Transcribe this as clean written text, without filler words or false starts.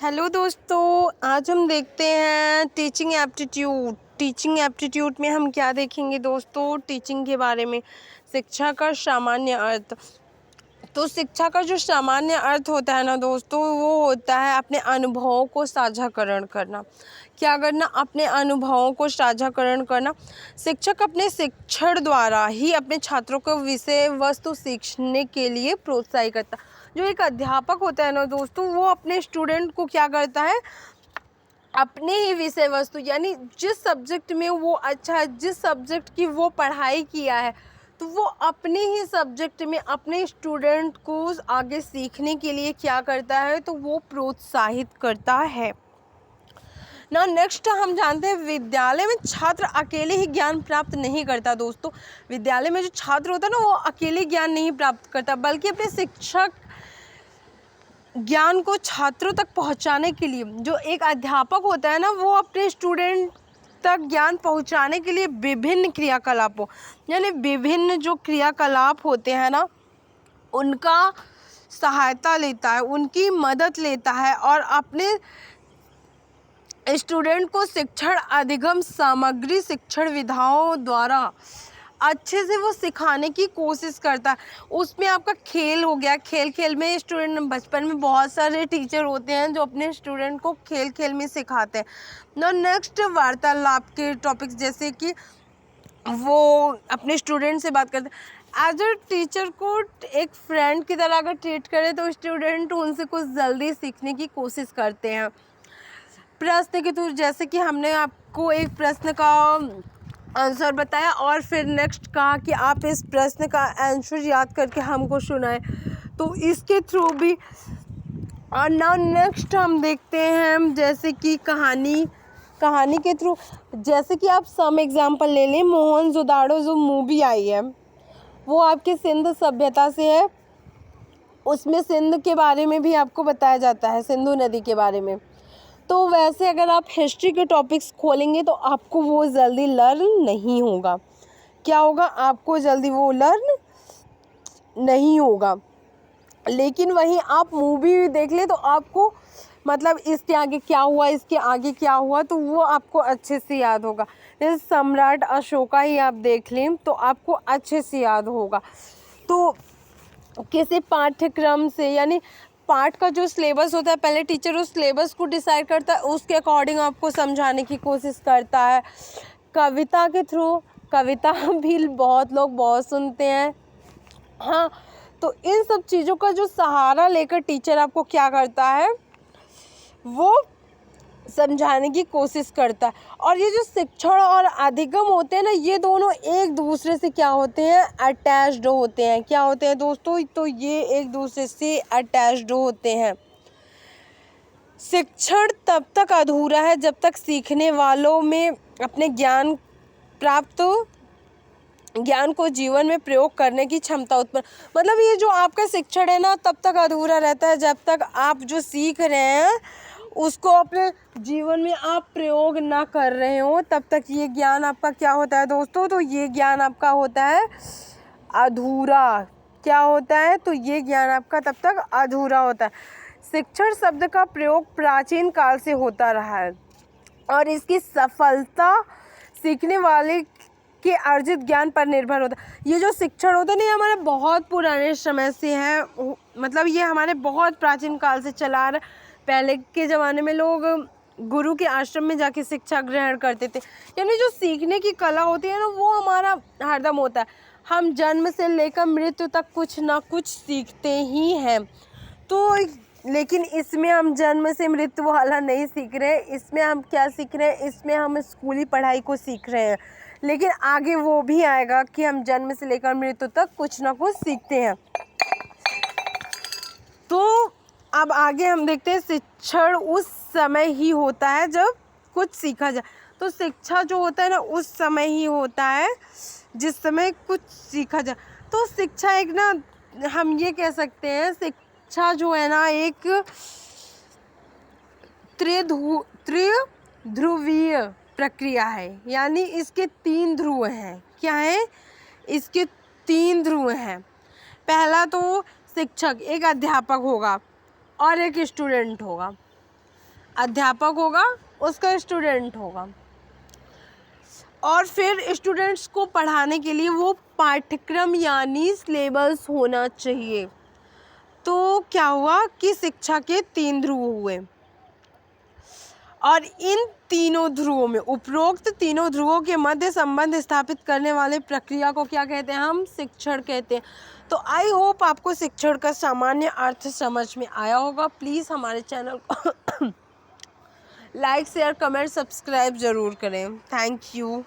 Hello दोस्तों, आज हम देखते हैं टीचिंग एप्टीट्यूड। टीचिंग एप्टीट्यूड में हम क्या देखेंगे दोस्तों? टीचिंग के बारे में, शिक्षा का सामान्य अर्थ। तो शिक्षा का जो सामान्य अर्थ होता है ना दोस्तों, वो होता है अपने अनुभवों को साझाकरण करना। क्या करना? अपने अनुभवों को साझाकरण करना। शिक्षक अपने शिक्षण द्वारा ही अपने छात्रों को विषय वस्तु सीखने के लिए प्रोत्साहित करता। जो एक अध्यापक होता है ना दोस्तों, वो अपने स्टूडेंट को क्या करता है, अपने ही विषय वस्तु यानी जिस सब्जेक्ट में वो अच्छा है, जिस सब्जेक्ट की वो पढ़ाई किया है, तो वो अपने ही सब्जेक्ट में अपने स्टूडेंट को आगे सीखने के लिए क्या करता है, तो वो प्रोत्साहित करता है ना। नेक्स्ट हम जानते हैं, विद्यालय में छात्र अकेले ही ज्ञान प्राप्त नहीं करता दोस्तों। विद्यालय में जो छात्र होता है ना, वो अकेले ज्ञान नहीं प्राप्त करता, बल्कि अपने शिक्षक ज्ञान को छात्रों तक पहुंचाने के लिए, जो एक अध्यापक होता है ना, वो अपने स्टूडेंट तक ज्ञान पहुंचाने के लिए विभिन्न क्रियाकलापों यानी विभिन्न जो क्रियाकलाप होते हैं ना, उनका सहायता लेता है, उनकी मदद लेता है और अपने स्टूडेंट को शिक्षण अधिगम सामग्री शिक्षण विधाओं द्वारा अच्छे से वो सिखाने की कोशिश करता है। उसमें आपका खेल हो गया, खेल में स्टूडेंट, बचपन में बहुत सारे टीचर होते हैं जो अपने स्टूडेंट को खेल में सिखाते हैं ना। नेक्स्ट वार्तालाप के टॉपिक्स, जैसे कि वो अपने स्टूडेंट से बात करते हैं। एज अ टीचर को एक फ्रेंड की तरह अगर ट्रीट करें तो स्टूडेंट उनसे कुछ जल्दी सीखने की कोशिश करते हैं। प्रश्न के थ्रू, जैसे कि हमने आपको एक प्रश्न का आंसर बताया और फिर नेक्स्ट कहा कि आप इस प्रश्न का आंसर याद करके हमको सुनाएं, तो इसके थ्रू भी। और नाउ नेक्स्ट हम देखते हैं, जैसे कि कहानी के थ्रू, जैसे कि आप सम एग्जांपल ले लें। मोहनजोदाड़ो जो मूवी आई है, वो आपके सिंध सभ्यता से है। उसमें सिंध के बारे में भी आपको बताया जाता है, सिंधु नदी के बारे में। तो वैसे अगर आप हिस्ट्री के टॉपिक्स खोलेंगे तो आपको वो जल्दी लर्न नहीं होगा। क्या होगा? आपको जल्दी वो लर्न नहीं होगा। लेकिन वहीं आप मूवी देख ले तो आपको, मतलब इसके आगे क्या हुआ, इसके आगे क्या हुआ, तो वो आपको अच्छे से याद होगा। जैसे सम्राट अशोका ही आप देख लें तो आपको अच्छे से याद होगा। तो किसी पाठ्यक्रम से, यानी पाठ का जो सिलेबस होता है, पहले टीचर उस सिलेबस को डिसाइड करता है, उसके अकॉर्डिंग आपको समझाने की कोशिश करता है। कविता के थ्रू, कविता भी बहुत लोग बहुत सुनते हैं, हाँ। तो इन सब चीज़ों का जो सहारा लेकर टीचर आपको क्या करता है, वो समझाने की कोशिश करता है। और ये जो शिक्षण और अधिगम होते हैं ना, ये दोनों एक दूसरे से क्या होते हैं, अटैच्ड होते हैं। क्या होते हैं दोस्तों? तो ये एक दूसरे से अटैच्ड होते हैं। शिक्षण तब तक अधूरा है जब तक सीखने वालों में अपने प्राप्त ज्ञान को जीवन में प्रयोग करने की क्षमता उत्पन्न, मतलब ये जो आपका शिक्षण है ना, तब तक अधूरा रहता है जब तक आप जो सीख रहे हैं उसको अपने जीवन में आप प्रयोग ना कर रहे हो, तब तक ये ज्ञान आपका क्या होता है दोस्तों? तो ये ज्ञान आपका होता है अधूरा। क्या होता है? तो ये ज्ञान आपका तब तक अधूरा होता है। शिक्षण शब्द का प्रयोग प्राचीन काल से होता रहा है और इसकी सफलता सीखने वाले के अर्जित ज्ञान पर निर्भर होता है। ये जो शिक्षण होता है ना, ये हमारे बहुत पुराने समय से है, मतलब ये हमारे बहुत प्राचीन काल से चला आ रहा है। पहले के ज़माने में लोग गुरु के आश्रम में जाके शिक्षा ग्रहण करते थे, यानी जो सीखने की कला होती है ना, वो हमारा हरदम होता है। हम जन्म से लेकर मृत्यु तक कुछ ना कुछ सीखते ही हैं। तो लेकिन इसमें हम जन्म से मृत्यु वाला नहीं सीख रहे हैं। इसमें हम क्या सीख रहे हैं? इसमें हम स्कूली पढ़ाई को सीख रहे हैं, लेकिन आगे वो भी आएगा कि हम जन्म से लेकर मृत्यु तक कुछ ना कुछ सीखते हैं। तो अब आगे हम देखते हैं, शिक्षण उस समय ही होता है जब कुछ सीखा जाए। तो शिक्षा जो होता है ना, उस समय ही होता है जिस समय कुछ सीखा जाए। तो शिक्षा एक ना, हम ये कह सकते हैं, शिक्षा जो है ना, एक त्रिध्रुवीय प्रक्रिया है, यानी इसके 3 ध्रुव हैं। क्या है? इसके 3 ध्रुव हैं। पहला तो शिक्षक, एक अध्यापक होगा और एक स्टूडेंट होगा। अध्यापक होगा, उसका स्टूडेंट होगा। और फिर स्टूडेंट्स को पढ़ाने के लिए वो पाठ्यक्रम यानी सिलेबस होना चाहिए। तो क्या हुआ कि शिक्षा के 3 ध्रुव हुए, और इन तीनों ध्रुवों में, उपरोक्त तीनों ध्रुवों के मध्य संबंध स्थापित करने वाले प्रक्रिया को क्या कहते हैं? हम शिक्षण कहते हैं। तो आई होप आपको शिक्षण का सामान्य अर्थ समझ में आया होगा। प्लीज़ हमारे चैनल को लाइक शेयर कमेंट सब्सक्राइब ज़रूर करें। Thank you.